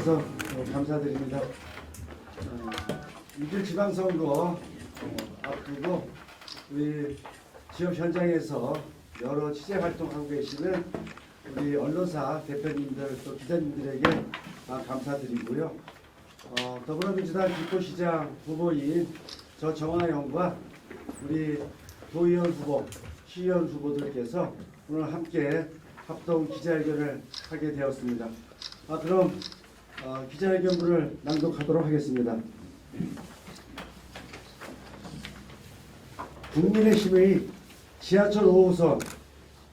해주셔서 감사드립니다. 이들 지방선거 앞두고 우리 지역 현장에서 여러 취재 활동하고 계시는 우리 언론사 대표님들 또 기자님들에게 감사드리고요. 더불어민주당 김포시장 후보인 저 정화영과 우리 도의원 후보, 시의원 후보들께서 오늘 함께 합동 기자회견을 하게 되었습니다. 그럼 기자회견문을 낭독하도록 하겠습니다. 국민의힘의 지하철 5호선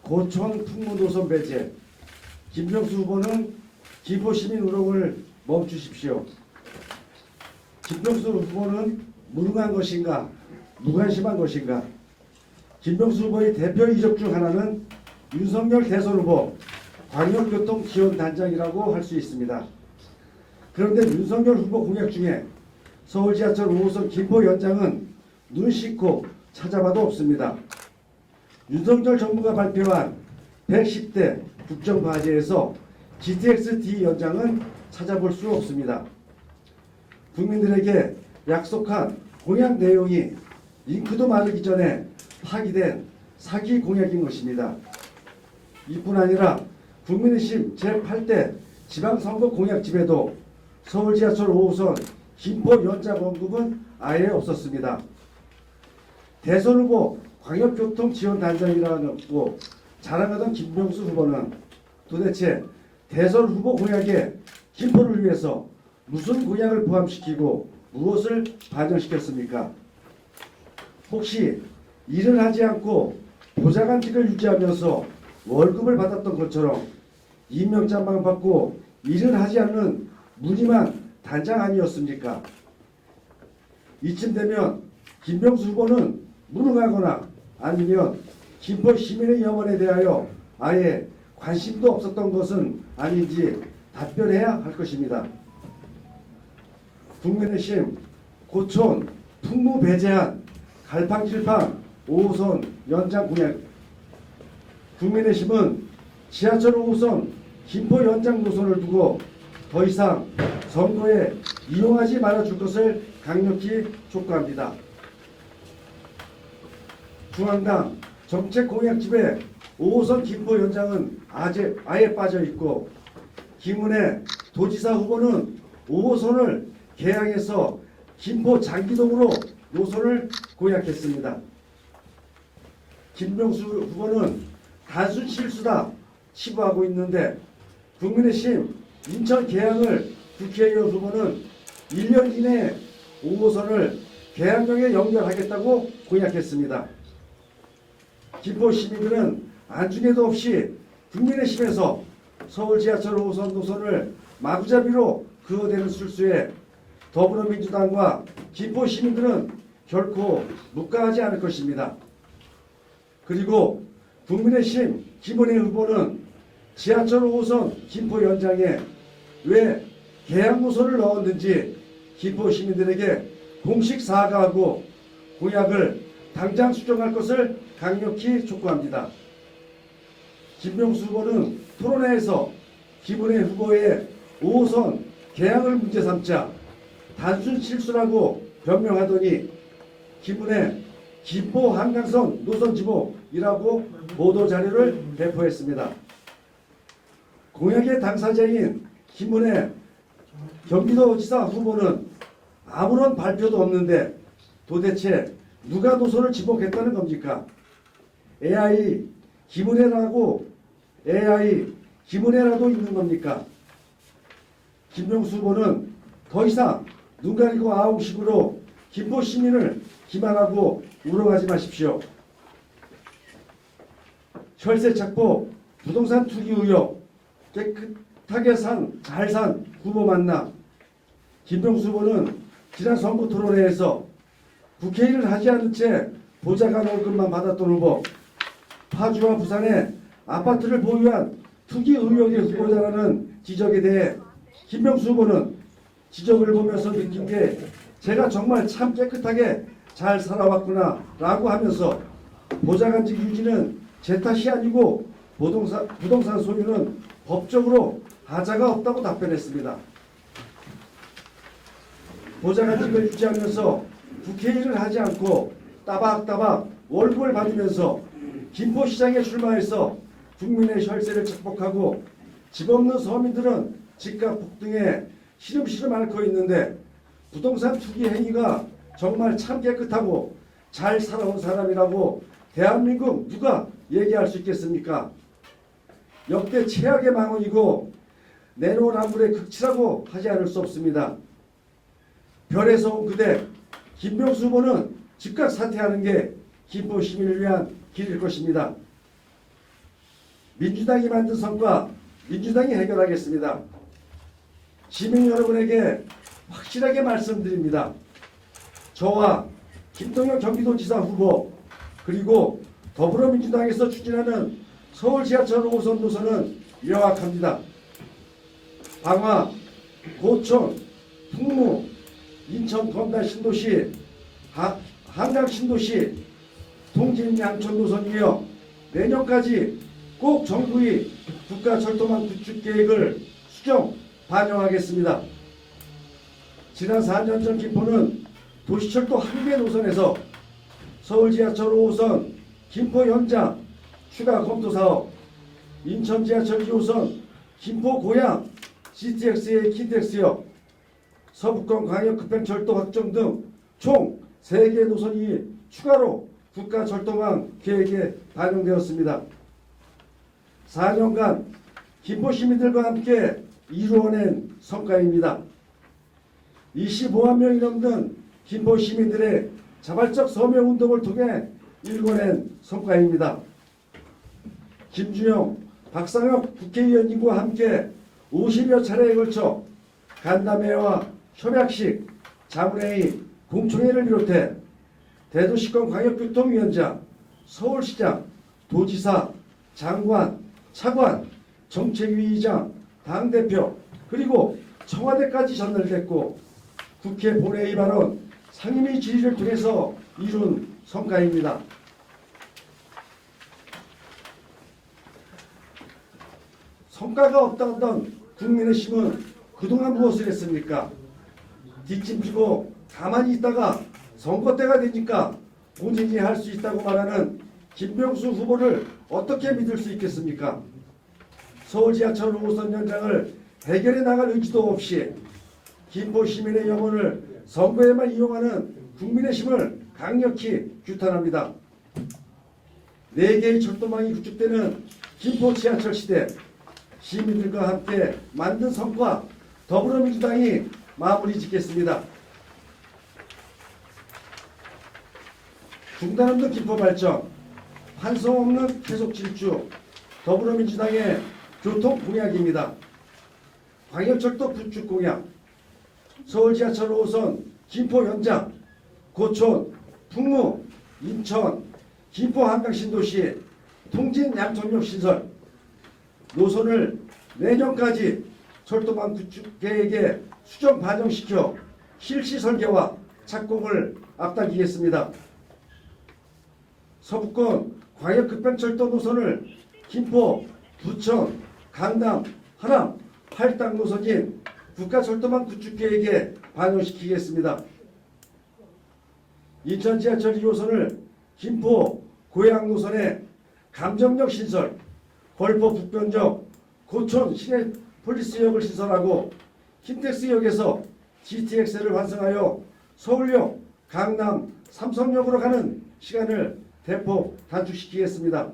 고촌 풍무노선 배제, 김병수 후보는 김포시민 우롱을 멈추십시오. 김병수 후보는 무능한 것인가, 무관심한 것인가? 김병수 후보의 대표 이적 중 하나는 윤석열 대선 후보 광역교통지원단장이라고 할 수 있습니다. 그런데 윤석열 후보 공약 중에 서울 지하철 5호선 김포 연장은 눈 씻고 찾아봐도 없습니다. 윤석열 정부가 발표한 110대 국정과제에서 GTX-D 연장은 찾아볼 수 없습니다. 국민들에게 약속한 공약 내용이 잉크도 마르기 전에 파기된 사기 공약인 것입니다. 이뿐 아니라 국민의힘 제8대 지방선거 공약집에도 서울 지하철 5호선 김포 연장 언급은 아예 없었습니다. 대선 후보 광역교통지원단장이라고 자랑하던 김병수 후보는 도대체 대선 후보 공약에 김포를 위해서 무슨 공약을 포함시키고 무엇을 반영시켰습니까? 혹시 일을 하지 않고 보좌관직을 유지하면서 월급을 받았던 것처럼 임명장만 받고 일을 하지 않는 무늬만 단장 아니었습니까? 이쯤 되면 김병수 후보는 무능하거나 아니면 김포 시민의 영혼에 대하여 아예 관심도 없었던 것은 아닌지 답변해야 할 것입니다. 국민의힘 고촌 풍무 배제한 갈팡질팡 5호선 연장 공약. 국민의힘은 지하철 5호선 김포 연장 노선을 두고 더 이상 선거에 이용하지 말아줄 것을 강력히 촉구합니다. 중앙당 정책 공약집에 5호선 김포 연장은 아예 빠져있고 김은혜 도지사 후보는 5호선을 개항해서 김포 장기동으로 노선을 공약했습니다. 김병수 후보는 단순 실수다 치부하고 있는데 국민의힘 인천 개항을 국회의원 후보는 1년 이내에 5호선을 개항역에 연결하겠다고 공약했습니다. 김포 시민들은 안중에도 없이 국민의힘에서 서울 지하철 5호선 노선을 마구잡이로 그어대는 술수에 더불어민주당과 김포 시민들은 결코 묵과하지 않을 것입니다. 그리고 국민의힘 김은혜 후보는 지하철 5호선 김포 연장에 왜 개항 노선을 넣었는지 김포 시민들에게 공식 사과하고 공약을 당장 수정할 것을 강력히 촉구합니다. 김병수 후보는 토론회에서 김은혜 후보의 5호선 개항을 문제 삼자 단순 실수라고 변명하더니 김은혜 김포 한강선 노선 지목이라고 보도자료를 배포했습니다. 공약의 당사자인 김은혜 경기도지사 후보는 아무런 발표도 없는데 도대체 누가 노선을 지목했다는 겁니까? AI 김은혜라도 있는 겁니까? 김병수 후보는 더 이상 눈 가리고 아웅식으로 김포 시민을 기만하고 우롱하지 마십시오. 혈세 착보, 부동산 투기 의혹, 깨끗하게 잘 산 후보 만나. 김병수 후보는 지난 선거 토론회에서 국회의를 하지 않은 채 보좌관 월급만 받았던 후보, 파주와 부산에 아파트를 보유한 투기 의혹의 후보자라는 지적에 대해 김병수 후보는 지적을 보면서 느낀 게 제가 정말 참 깨끗하게 잘 살아왔구나 라고 하면서 보좌관직 유지는 제 탓이 아니고 부동산 소유는 법적으로 하자가 없다고 답변했습니다. 보좌관직을 유지하면서 국회의를 하지 않고 따박따박 월급을 받으면서 김포시장에 출마해서 국민의 혈세를 축복하고 집 없는 서민들은 집값 폭등에 시름시름 앓고 있는데 부동산 투기 행위가 정말 참 깨끗하고 잘 살아온 사람이라고 대한민국 누가 얘기할 수 있겠습니까? 역대 최악의 망언이고 내로남불의 극치라고 하지 않을 수 없습니다. 별에서 온 그대 김병수 후보는 즉각 사퇴하는 게 김포 시민을 위한 길일 것입니다. 민주당이 만든 성과 민주당이 해결하겠습니다. 시민 여러분에게 확실하게 말씀드립니다. 저와 김동연 경기도지사 후보 그리고 더불어민주당에서 추진하는 서울 지하철 5호선 노선은 명확합니다. 방화, 고촌, 풍무, 인천 건달 신도시, 한강 신도시, 통진 양천 노선이며 내년까지 꼭 정부의 국가철도망 구축 계획을 수정 반영하겠습니다. 지난 4년 전 김포는 도시철도 한 개 노선에서 서울 지하철 5호선 김포 연장 추가 검토 사업, 인천 지하철 2호선 김포 고양 GTX의 킨텍스역, 서북권 광역 급행철도 확정 등 총 3개 노선이 추가로 국가철도망 계획에 반영되었습니다. 4년간 김포 시민들과 함께 이루어낸 성과입니다. 25만 명이 넘는 김포 시민들의 자발적 서명 운동을 통해 일궈낸 성과입니다. 김주영, 박상혁 국회의원님과 함께 50여 차례에 걸쳐 간담회와 협약식, 자문회의, 공청회를 비롯해 대도시권 광역교통위원장, 서울시장, 도지사, 장관, 차관, 정책위의장, 당대표 그리고 청와대까지 전달됐고 국회 본회의 발언, 상임위 질의를 통해서 이룬 성과입니다. 성과가 없다던 국민의힘은 그동안 무엇을 했습니까? 뒷짐 지고 가만히 있다가 선거 때가 되니까 본인이 할 수 있다고 말하는 김병수 후보를 어떻게 믿을 수 있겠습니까? 서울 지하철 5호선 연장을 해결해 나갈 의지도 없이 김포 시민의 영혼을 선거에만 이용하는 국민의힘을 강력히 규탄합니다. 4개의 철도망이 구축되는 김포 지하철 시대, 시민들과 함께 만든 성과 더불어민주당이 마무리 짓겠습니다. 중단 없는 김포 발전, 환성 없는 계속 질주, 더불어민주당의 교통 공약입니다. 광역철도 구축 공약, 서울 지하철 5호선 김포 연장, 고촌, 풍무, 인천, 김포 한강 신도시, 통진 양천역 신설, 노선을 내년까지 철도망 구축 계획에 수정 반영시켜 실시 설계와 착공을 앞당기겠습니다. 서부권 광역급행철도 노선을 김포, 부천, 강남, 하남, 팔당 노선인 국가철도망 구축 계획에 반영시키겠습니다. 인천 지하철 2호선을 김포, 고양 노선에 감정역 신설, 걸포 북변역, 고촌 시내폴리스역을 신설하고 킨텍스역에서 GTX를 완성하여 서울역, 강남, 삼성역으로 가는 시간을 대폭 단축시키겠습니다.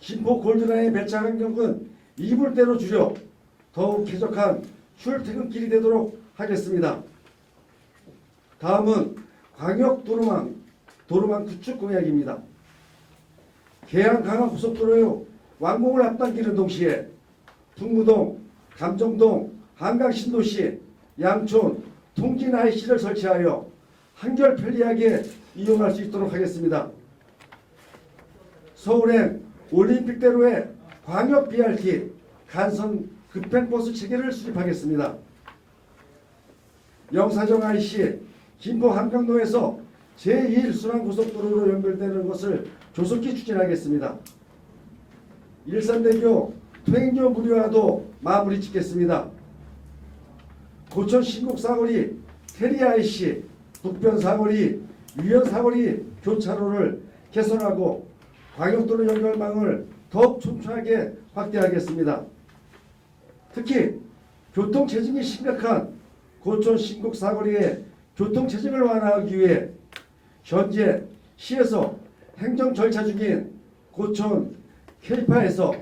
김포 골드라인 배차 간격은 2불대로 줄여 더욱 쾌적한 출퇴근길이 되도록 하겠습니다. 다음은 광역 도로망 구축 공약입니다. 계양 강화 고속도로의 완공을 앞당기는 동시에 풍무동, 감정동, 한강 신도시, 양촌, 통진 IC를 설치하여 한결 편리하게 이용할 수 있도록 하겠습니다. 서울행 올림픽대로의 광역 BRT 간선 급행버스 체계를 수립하겠습니다. 영사정 IC 김포 한강로에서 제1순환고속도로로 연결되는 것을 조속히 추진하겠습니다. 일산대교 통행료 무료화도 마무리 짓겠습니다. 고천 신곡사거리 세리IC, 북변 사거리, 유연 사거리 교차로를 개선하고 광역도로 연결망을 더욱 촘촘하게 확대하겠습니다. 특히 교통체증이 심각한 고촌 신곡 사거리의 교통체증을 완화하기 위해 현재 시에서 행정 절차 중인 고촌 K8에서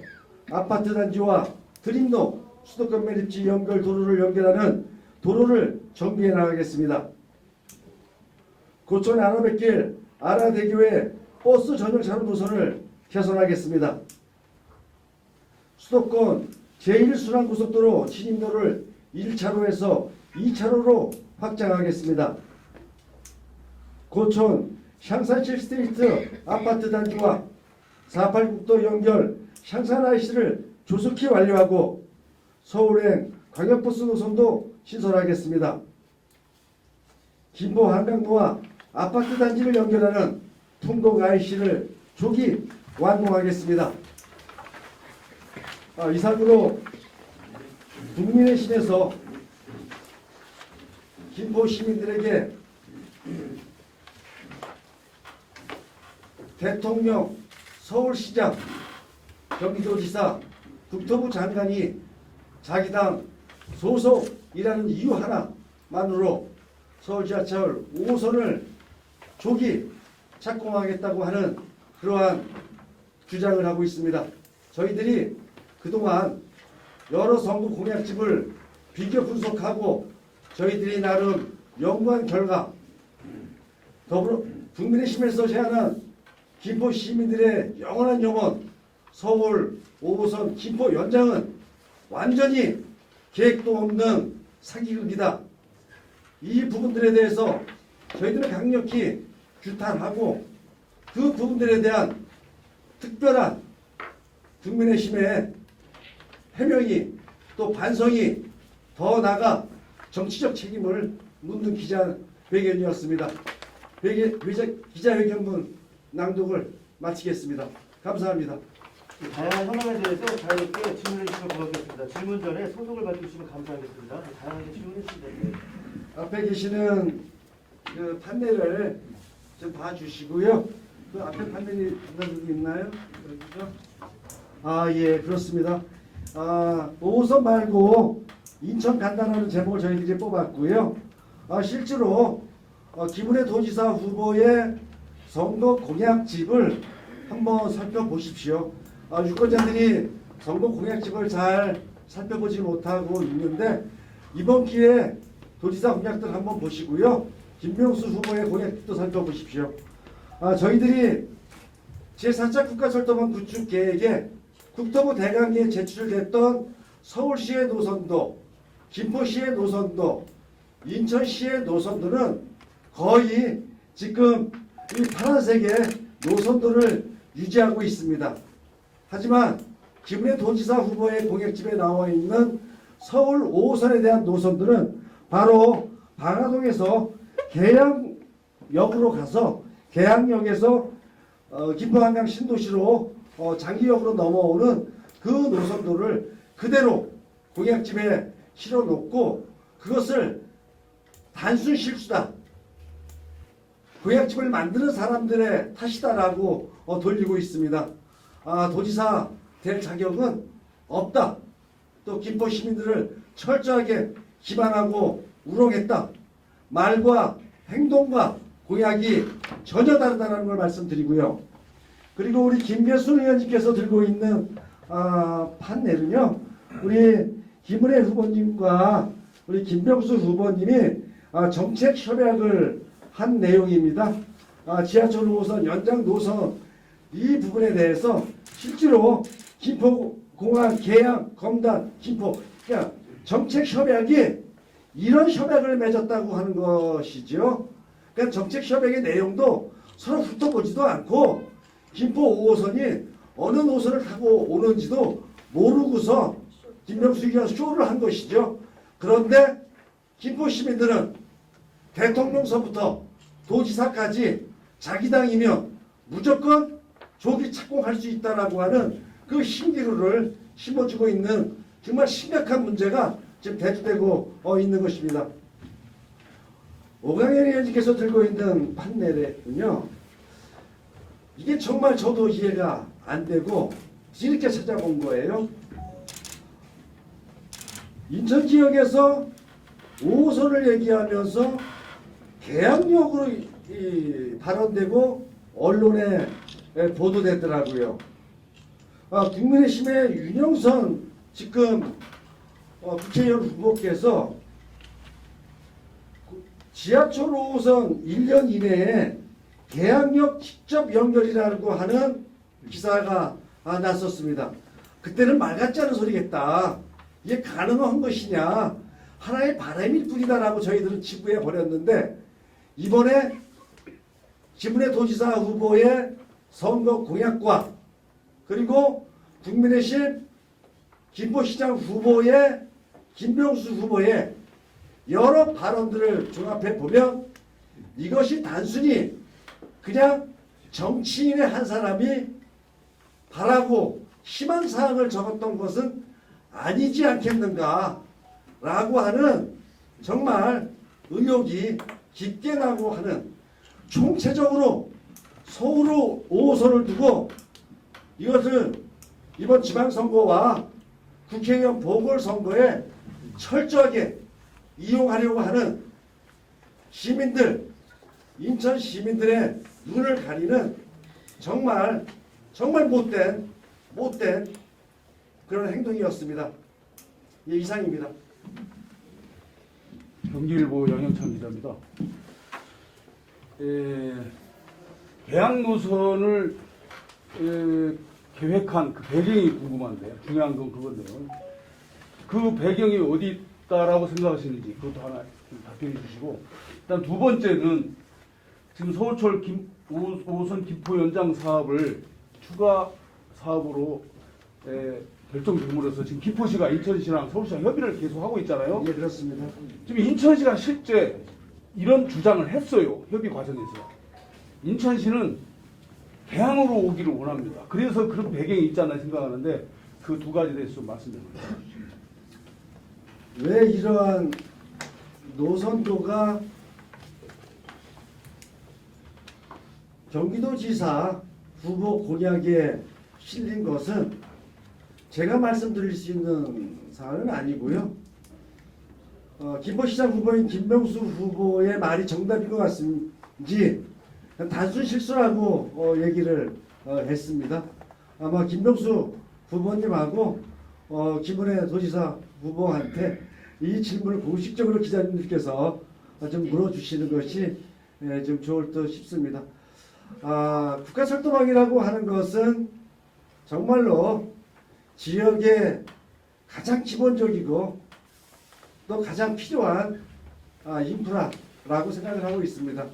아파트 단지와 드림로 수도권 매립지 연결 도로를 연결하는 도로를 정비해 나가겠습니다. 고촌 아라뱃길 아라대교의 버스 전용 차로 노선을 개선하겠습니다. 수도권 제1순환고속도로 진입로를 1차로에서 2차로로 확장하겠습니다. 고촌 샹산시 스트리트 아파트 단지와 486도 연결 샹산IC를 조속히 완료하고 서울행 광역버스 노선도 신설하겠습니다. 김포 한강로와 아파트 단지를 연결하는 풍곡IC를 조기 완공하겠습니다. 이상으로 국민의 신에서 김포 시민들에게 대통령, 서울시장, 경기도지사, 국토부 장관이 자기 당 소속이라는 이유 하나만으로 서울지하철 5호선을 조기 착공하겠다고 하는 그러한 주장을 하고 있습니다. 저희들이 그동안 여러 정부 공약집을 비교 분석하고 저희들이 나름 연구한 결과 더불어 국민의힘에서 제안한 김포 시민들의 영원한 염원 서울 5호선 김포 연장은 완전히 계획도 없는 사기극이다. 이 부분들에 대해서 저희들은 강력히 규탄하고 그 부분들에 대한 특별한 국민의힘의 해명이 또 반성이 더 나아가 정치적 책임을 묻는 기자회견이었습니다. 기자회견문 낭독을 마치겠습니다. 감사합니다. 다양한 현황에 대해서 자유롭게 질문해 주시면 고맙겠습니다. 질문 전에 소속을 봐주시면 감사하겠습니다. 다양하게 질문해 주시면 앞에 계시는 그 판넬을 좀 봐주시고요. 그 앞에 판넬이 누구 있나요? 여기죠? 예, 그렇습니다. 5호선 말고 인천 간다라는 제목을 저희들이 뽑았고요. 실제로 김은혜 도지사 후보의 선거 공약집을 한번 살펴보십시오. 유권자들이 선거 공약집을 잘 살펴보지 못하고 있는데 이번 기회에 도지사 공약들 한번 보시고요. 김명수 후보의 공약집도 살펴보십시오. 저희들이 제4차 국가철도망 구축 계획에 국토부 대강에 제출됐던 서울시의 노선도, 김포시의 노선도, 인천시의 노선도는 거의 지금 이 파란색의 노선도를 유지하고 있습니다. 하지만 김은혜 도지사 후보의 공약집에 나와 있는 서울 5호선에 대한 노선들은 바로 방화동에서 계양역으로 가서 계양역에서 김포 한강 신도시로 장기역으로 넘어오는 그 노선도를 그대로 공약집에 실어놓고 그것을 단순 실수다. 공약집을 만드는 사람들의 탓이다라고 돌리고 있습니다. 도지사 될 자격은 없다. 또 김포 시민들을 철저하게 기만하고 우롱했다. 말과 행동과 공약이 전혀 다르다는 걸 말씀드리고요. 그리고 우리 김배순 의원님께서 들고 있는 판넬은요. 우리 김은혜 후보님과 우리 김병수 후보님이 정책 협약을 한 내용입니다. 지하철 5호선 연장 노선 이 부분에 대해서 실제로 김포공항, 계양, 검단, 김포 그러니까 정책 협약이 이런 협약을 맺었다고 하는 것이죠. 그러니까 정책 협약의 내용도 서로 훑어보지도 않고 김포 5호선이 어느 노선을 타고 오는지도 모르고서 김명수가 쇼를 한 것이죠. 그런데 김포 시민들은 대통령서부터 도지사까지 자기 당이면 무조건 조기 착공할 수 있다라고 하는 그 신기루를 심어주고 있는 정말 심각한 문제가 지금 대두되고 있는 것입니다. 오강현 의원님께서 들고 있는 판넬은요, 이게 정말 저도 이해가 안 되고 이렇게 찾아본 거예요. 인천 지역에서 5호선을 얘기하면서 계약력으로 발언되고 언론에 보도되더라고요. 국민의힘의 윤영선 지금 국회의원 후보께서 지하철 5호선 1년 이내에 계약력 직접 연결이라고 하는 기사가 났었습니다. 그때는 말 같지 않은 소리겠다. 이게 가능한 것이냐. 하나의 바람일 뿐이다라고 저희들은 치부해 버렸는데, 이번에 김은혜 도지사 후보의 선거 공약과 그리고 국민의힘 김포시장 후보의 김병수 후보의 여러 발언들을 종합해 보면 이것이 단순히 그냥 정치인의 한 사람이 바라고 희망사항을 적었던 것은 아니지 않겠는가 라고 하는 정말 의혹이 깊게 나고 하는, 총체적으로 서울 5호선을 두고 이것을 이번 지방선거와 국회의원 보궐선거에 철저하게 이용하려고 하는 시민들, 인천 시민들의 눈을 가리는 정말 못된 그런 행동이었습니다. 예, 이상입니다. 경기일보 영영찬 기자입니다. 계약 노선을 계획한 그 배경이 궁금한데, 중요한 건 그건데요. 그 배경이 어디 있다라고 생각하시는지 그것도 하나 좀 답변해 주시고, 일단 두 번째는 지금 서울철 5호선 김포 연장 사업을 추가 사업으로 결정됨으로써 지금 김포시가 인천시랑 서울시랑 협의를 계속하고 있잖아요. 예, 그렇습니다. 지금 인천시가 실제 이런 주장을 했어요. 협의 과정에서. 인천시는 개항으로 오기를 원합니다. 그래서 그런 배경이 있지 않나 생각하는데, 그 두 가지에 대해서 좀 말씀 좀 해주세요. 왜 이러한 노선도가 경기도지사 후보 공약에 실린 것은 제가 말씀드릴 수 있는 사안은 아니고요. 김포시장 후보인 김병수 후보의 말이 정답인 것 같은지 단순 실수라고 얘기를 했습니다. 아마 김병수 후보님하고 김은혜 도지사 후보한테 이 질문을 공식적으로 기자님들께서 좀 물어주시는 것이 좀 좋을 듯 싶습니다. 국가철도망이라고 하는 것은 정말로 지역의 가장 기본적이고 또 가장 필요한 인프라라고 생각을 하고 있습니다.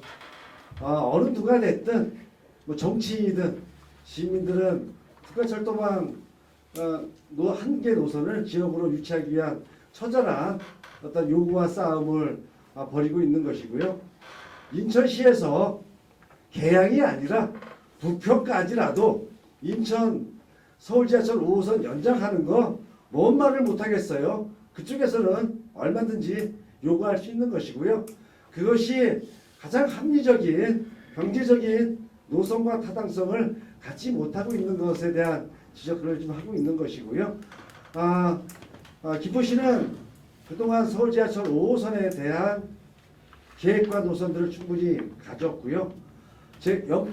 어느 누가 됐든 뭐 정치인이든 시민들은 국가철도망 한 개 노선을 지역으로 유치하기 위한 처절한 어떤 요구와 싸움을 벌이고 있는 것이고요. 인천시에서 계양이 아니라 부평까지라도 인천 서울지하철 5호선 연장하는 거 뭔 말을 못하겠어요. 그쪽에서는 얼마든지 요구할 수 있는 것이고요. 그것이 가장 합리적인 경제적인 노선과 타당성을 갖지 못하고 있는 것에 대한 지적을 좀 하고 있는 것이고요. 김포시는 그동안 서울지하철 5호선에 대한 계획과 노선들을 충분히 가졌고요.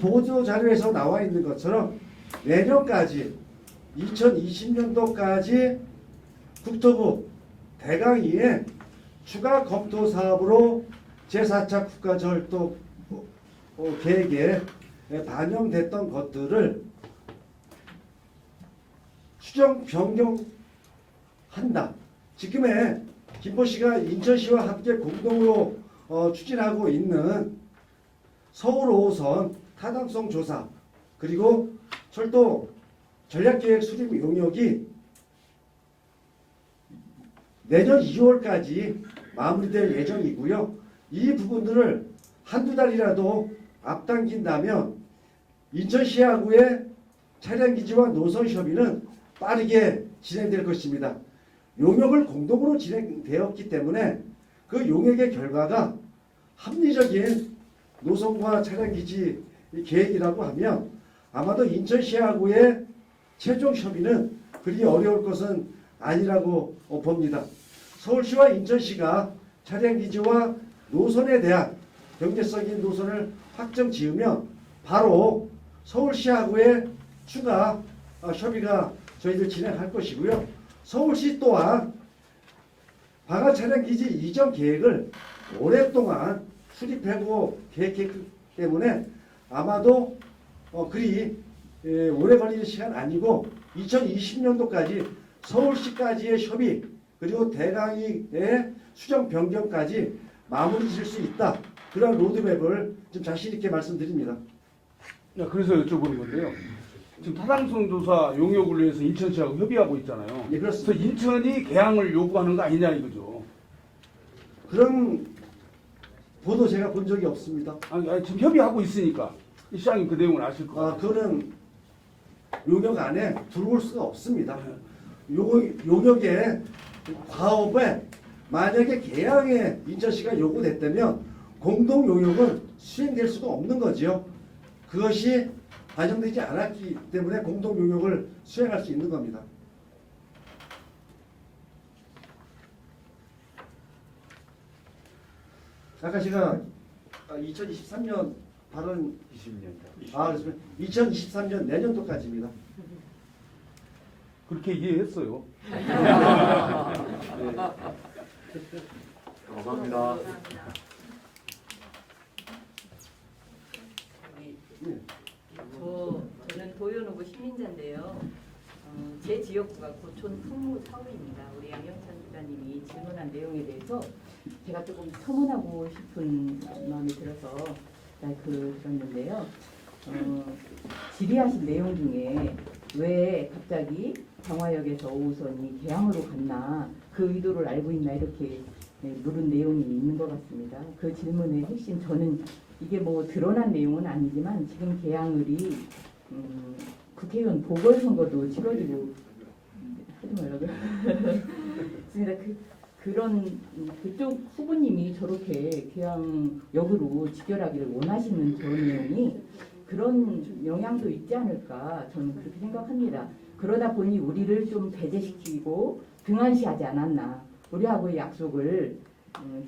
보도 자료에서 나와 있는 것처럼 내년까지 2020년도까지 국토부 대강위에 추가 검토 사업으로 제4차 국가철도 계획에 반영됐던 것들을 수정 변경한다. 지금의 김포시가 인천시와 함께 공동으로 추진하고 있는 서울 5호선 타당성 조사 그리고 철도 전략계획 수립 용역이 내년 2월까지 마무리될 예정이고요. 이 부분들을 한두 달이라도 앞당긴다면 인천시하고의 차량기지와 노선 협의는 빠르게 진행될 것입니다. 용역을 공동으로 진행되었기 때문에 그 용역의 결과가 합리적인 노선과 차량기지 계획이라고 하면 아마도 인천시하고의 최종 협의는 그리 어려울 것은 아니라고 봅니다. 서울시와 인천시가 차량기지와 노선에 대한 경제적인 노선을 확정 지으면 바로 서울시하고의 추가 협의가 저희들 진행할 것이고요. 서울시 또한 방화 차량기지 이전 계획을 오랫동안 수립하고 계획했기 때문에 아마도 그리 오래 걸리는 시간 아니고 2020년도까지 서울시까지의 협의 그리고 대강의의 수정 변경까지 마무리 지을 수 있다. 그런 로드맵을 좀 자신 있게 말씀드립니다. 그래서 여쭤보는 건데요. 지금 타당성 조사 용역을 위해서 인천시하고 협의하고 있잖아요. 예, 그렇습니다. 그래서 인천이 개항을 요구하는 거 아니냐 이거죠. 그런 보도 제가 본 적이 없습니다. 아니, 지금 협의하고 있으니까 이 시장님 그 내용을 아실 것 같아요. 그거는 용역 안에 들어올 수가 없습니다. 용역의 과업에 만약에 개항에 인천시가 요구됐다면 공동 용역은 수행될 수가 없는 거지요. 그것이 반영되지 않았기 때문에 공동 용역을 수행할 수 있는 겁니다. 아까 제가 2023년 발언 20년. 그렇습니다. 2023년 내년도까지입니다. 그렇게 이해했어요. 감사합니다. 저는 도연호구 시민자인데요. 제 지역구가 고촌 풍무 사업입니다. 우리 양영찬 기자님이 질문한 내용에 대해서 제가 조금 첨언하고 싶은 마음이 들어서 들었는데요. 질의하신 내용 중에 왜 갑자기 강화역에서 5호선이 개항으로 갔나 그 의도를 알고 있나 이렇게 물은 내용이 있는 것 같습니다. 그 질문의 핵심 저는 이게 뭐 드러난 내용은 아니지만 지금 개항을이 국회의원 보궐선거도 치러지고 하지 말라고요. 그렇습니다. 그런 그쪽 후보님이 저렇게 개항역으로 직결하기를 원하시는 저 내용이 그런 영향도 있지 않을까 저는 그렇게 생각합니다. 그러다 보니 우리를 좀 배제시키고 등한시하지 않았나. 우리하고의 약속을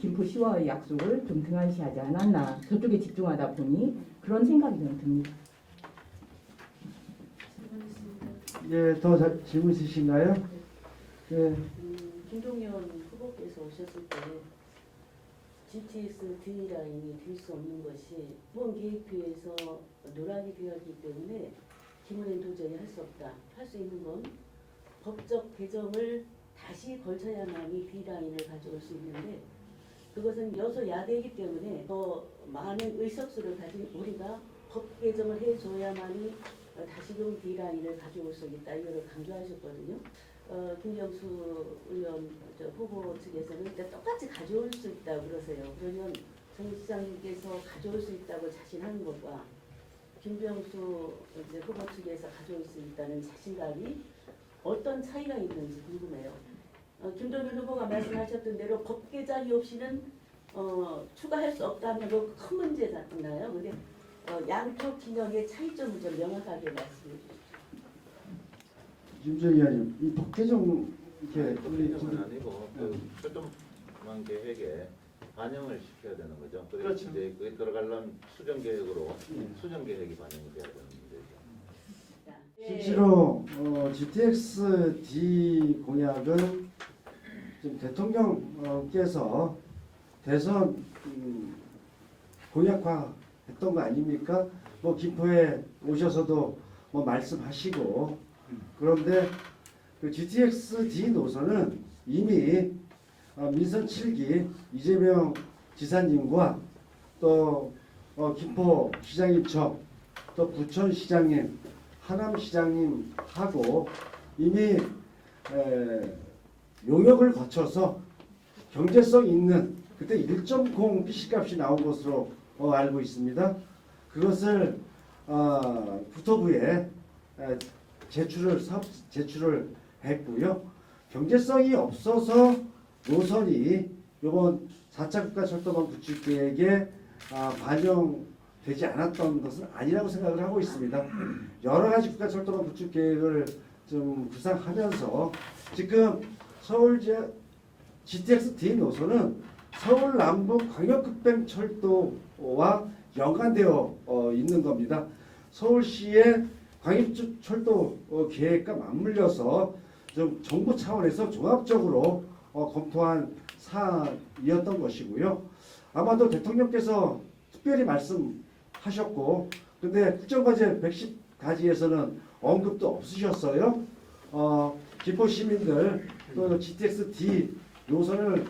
김포시와의 약속을 좀 등한시하지 않았나. 저쪽에 집중하다 보니 그런 생각이 좀 듭니다. 예, 더 질문 있으신가요? 예. 김동연 후보께서 오셨을 때 GTX D라인이 될 수 없는 것이 이번 계획표에서 노란이 되었기 때문에 기문엔 도저히 할 수 없다. 할 수 있는 건 법적 개정을 다시 걸쳐야만이 D라인을 가져올 수 있는데 그것은 여소야대이기 때문에 더 많은 의석수를 가진 우리가 법 개정을 해줘야만이 다시금 D라인을 가져올 수 있다. 이거를 강조하셨거든요. 김경수 의원 후보 측에서는 똑같이 가져올 수 있다고 그러세요. 그러면 정 시장님께서 가져올 수 있다고 자신하는 것과 김병수 후보 측에서 가져올 수 있다는 자신감이 어떤 차이가 있는지 궁금해요. 김동연 후보가 말씀하셨던 대로 법 개정이 없이는 추가할 수 없다면 큰 문제잖아요. 근데 양쪽 진영의 차이점을 좀 명확하게 말씀해 주십시오. 김정 의원님, 이 법개정 이렇게 우리 개정은 아니고 그 표준만 계획에 반영을 시켜야 되는 거죠. 그래서 그렇죠. 이제 그게 들어가려면 수정 계획으로 예. 수정 계획이 반영이 돼야 되는 문제죠. 실제로 GTX-D 공약은 지금 대통령께서 대선 공약화했던 거 아닙니까? 뭐 김포에 오셔서도 뭐 말씀하시고 그런데 그 GTX-D 노선은 이미 민선 7기 이재명 지사님과 또 김포시장님처 또 부천시장님 하남시장님하고 이미 용역을 거쳐서 경제성 있는 그때 1.0 PC값이 나온 것으로 알고 있습니다. 그것을 국토부에 사업 제출을 했고요. 경제성이 없어서 노선이 이번 4차 국가철도망 구축 계획에 반영되지 않았던 것은 아니라고 생각을 하고 있습니다. 여러 가지 국가철도망 구축 계획을 좀 구상하면서 지금 서울 GTX-D 노선은 서울 남부 광역급행철도와 연관되어 있는 겁니다. 서울시의 광역철도 계획과 맞물려서 좀 정부 차원에서 종합적으로 검토한 사안이었던 것이고요. 아마도 대통령께서 특별히 말씀하셨고, 근데 국정과제 110가지에서는 언급도 없으셨어요. 김포 시민들 또 GTX-D 노선을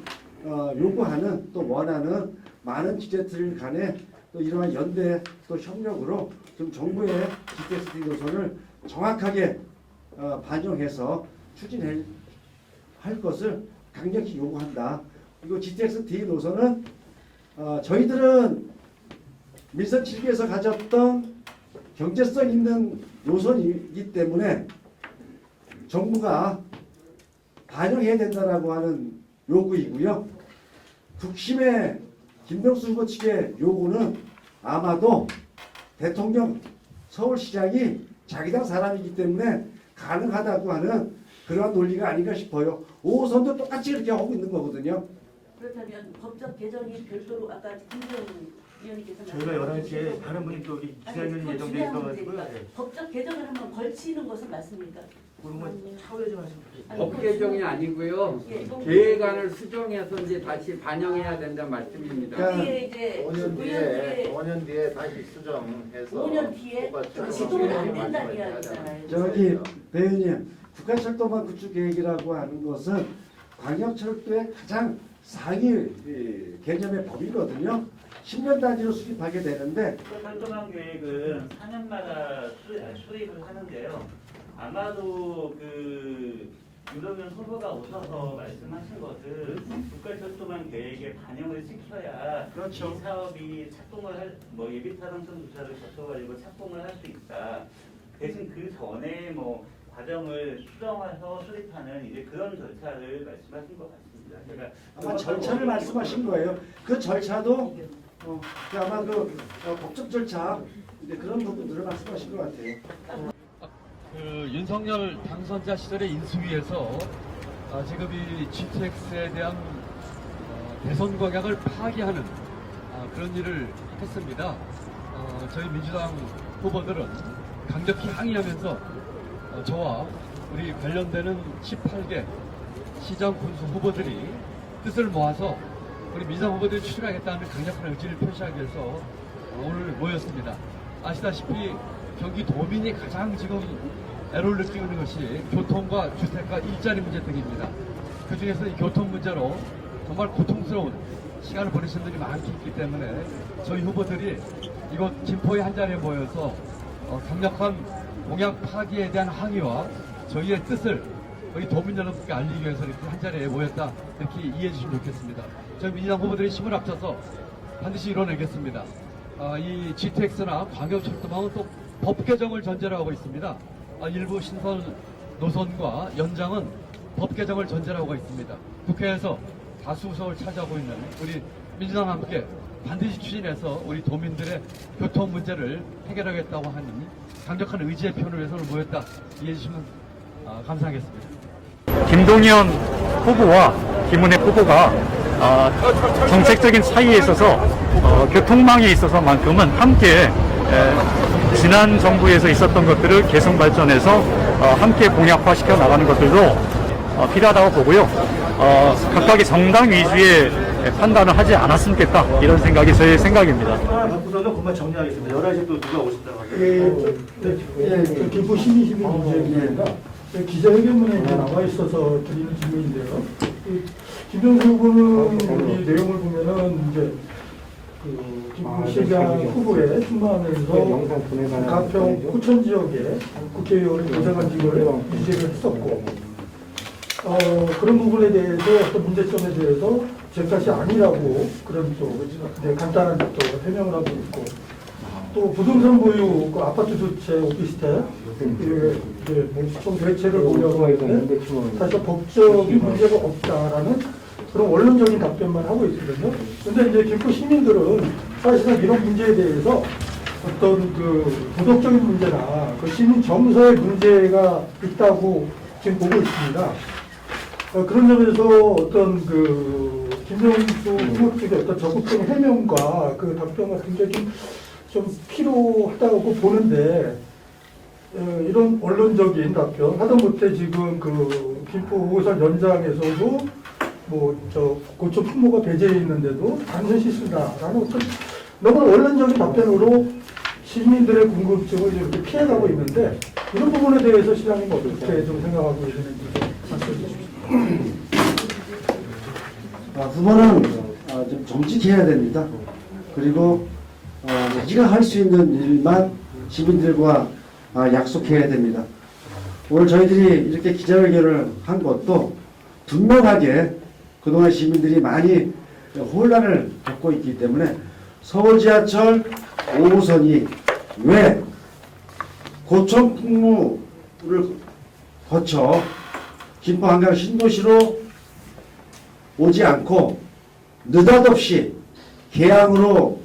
요구하는 또 원하는 많은 지자체들 간에 또 이러한 연대 또 협력으로 좀 정부의 GTX-D 노선을 정확하게 반영해서 추진할 것을 강력히 요구한다. 그리고 GTX-D 노선은 저희들은 밀선 7기에서 가졌던 경제성 있는 노선이기 때문에 정부가 반영해야 된다라고 하는 요구이고요. 국심의 김병수 후보 측의 요구는 아마도 대통령 서울시장이 자기 당 사람이기 때문에 가능하다고 하는 그러한 논리가 아닌가 싶어요. 5호선도 똑같이 그렇게 하고 있는 거거든요. 그렇다면 법적 개정이 별도로 아까 김재원 위원님께서 저희가 11시에 다른 분이 또 기자회견이 예정돼 있어가지고요. 네. 법적 개정을 한번 걸치는 것은 맞습니까? 그런 건 차후에 좀 하시면 아니, 법 개정이 아니고요. 예, 계획안을 수정해서 이제 다시 반영해야 된다는 말씀입니다. 그러니까 뒤에 이제 5년 뒤에 다시 수정해서 5년 뒤에 국가 지도는 안 철도망 된다는 말씀을 해야 이야기잖아요. 저기 배우님, 국가철도망 구축 계획이라고 하는 것은 광역철도의 가장 상위 개념의 법이거든요. 10년 단위로 수립하게 되는데 철도망 계획은 4년마다 수립을 하는데요. 아마도 유럽연 후보가 오셔서 말씀하신 것은 국가철도망 계획에 반영을 시켜야 그렇죠. 이 사업이 착공을 예비타당성 조사를 거쳐가지고 착공을 할 수 있다. 대신 그 전에 과정을 수정해서 수립하는 이제 그런 절차를 말씀하신 것 같습니다. 제가 아마 절차를 말씀하신 거예요. 그 절차도 아마 법적 절차 이제 그런 부분들을 말씀하신 것 같아요. 윤석열 당선자 시절의 인수위에서 지금 이 GTX에 대한 대선 공약을 파기하는 그런 일을 했습니다. 저희 민주당 후보들은 강력히 항의하면서 저와 우리 관련되는 18개 시장 군수 후보들이 뜻을 모아서 우리 민주당 후보들이 추진하겠다는 강력한 의지를 표시하기 위해서 오늘 모였습니다. 아시다시피 경기도민이 가장 지금 애로를 느끼고 있는 것이 교통과 주택과 일자리 문제 등입니다. 그 중에서 이 교통 문제로 정말 고통스러운 시간을 보내신 분들이 많기 있기 때문에 저희 후보들이 이곳 김포의 한 자리에 모여서 강력한 공약 파기에 대한 항의와 저희의 뜻을 우리 도민 여러분께 알리기 위해서 이렇게 한 자리에 모였다, 이렇게 이해해 주시면 좋겠습니다. 저희 민주당 후보들이 힘을 합쳐서 반드시 이뤄내겠습니다. 이 GTX나 광역철도망은 또 법 개정을 전제로 하고 있습니다. 일부 신설 노선과 연장은 법 개정을 전제로 하고 있습니다. 국회에서 다수 의석을 차지하고 있는 우리 민주당과 함께 반드시 추진해서 우리 도민들의 교통 문제를 해결하겠다고 하는 강력한 의지의 표현을 위해서 모였다, 이해해 주시면 감사하겠습니다. 김동연 후보와 김은혜 후보가 정책적인 차이에 있어서 교통망에 있어서만큼은 함께 지난 정부에서 있었던 것들을 개선 발전해서 함께 공약화시켜 나가는 것들도 필요하다고 보고요. 각각의 정당 위주의 판단을 하지 않았으면 좋겠다, 이런 생각이 저의 생각입니다. 우선은 그만 정리하겠습니다. 11시에 또 누가 오신다고 하죠? 김포 시민시민 문제입니다. 기자회견문에 이제 나와 있어서 드리는 질문인데요. 김병수 후보는 여기 내용을 보면은 이제 김포시장 후보에 출마하면서 가평 포천 지역에 국회의원을 보좌관 직을 유지를 했었고, 그런 부분에 대해서 어떤 문제점에 대해서 제 탓이 아니라고 그런 또 간단한 또 해명을 하고 있고, 또 부동산 보유, 아파트 두 채, 오피스텔, 총 대책을 보려고 했는데 사실 법적인 문제가 없다라는 그런 원론적인 답변만 하고 있거든요. 근데 이제 김포 시민들은 사실은 이런 문제에 대해서 어떤 그 도덕적인 문제나 그 시민 정서의 문제가 있다고 지금 보고 있습니다. 그런 점에서 어떤 그 김명수 후보 측의 어떤 적극적인 해명과 그 답변 같은 게 좀 필요하다고 보는데 이런 언론적인 답변 하다못해 지금 그 김포 5호선 연장에서도 뭐 저 고초 풍모가 배제해 있는데도 단순 실수다라는 어떤 너무 원론적인 답변으로 시민들의 궁금증을 이렇게 피해가고 있는데 이런 부분에 대해서 시장님 어떻게 좀 생각하고 계시는지 좀 말씀해 주십시오. 후보는 좀 정직해야 됩니다. 그리고 자기가 할 수 있는 일만 시민들과 약속해야 됩니다. 오늘 저희들이 이렇게 기자회견을 한 것도 분명하게 그동안 시민들이 많이 혼란을 겪고 있기 때문에 서울 지하철 5호선이 왜 고촌 풍무를 거쳐 김포 한강 신도시로 오지 않고 느닷없이 개항으로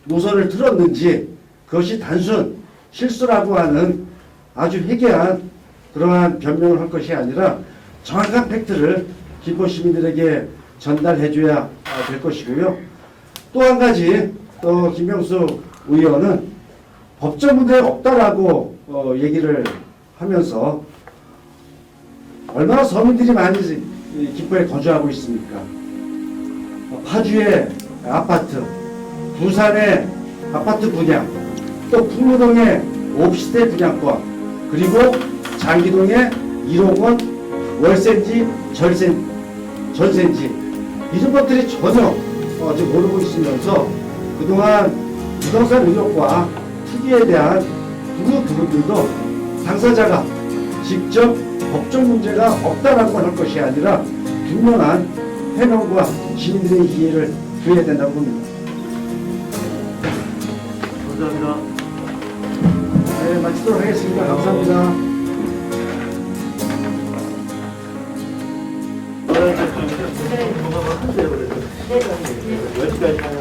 노선을 틀었는지 그것이 단순 실수라고 하는 아주 회개한 그러한 변명을 할 것이 아니라 정확한 팩트를 김포 시민들에게 전달해줘야 될 것이고요. 또 한 가지 또 김명수 의원은 법적 문제가 없다라고 얘기를 하면서 얼마나 서민들이 많이 김포에 거주하고 있습니까? 파주의 아파트, 부산의 아파트 분양, 또 풍무동의 오피스텔 분양권, 그리고 장기동의 1억 원 월세인지 전세인지 이런 것들이 전혀 지금 모르고 있으면서 그동안 부동산 의혹과 투기에 대한 그 부분들도 당사자가 직접 법적 문제가 없다라고 할 것이 아니라 분명한 해명과 시민들의 이해를 줘야 된다고 봅니다. 감사합니다. 네, 마치도록 하겠습니다. 감사합니다. 좀 하세요. 그래서 10시까지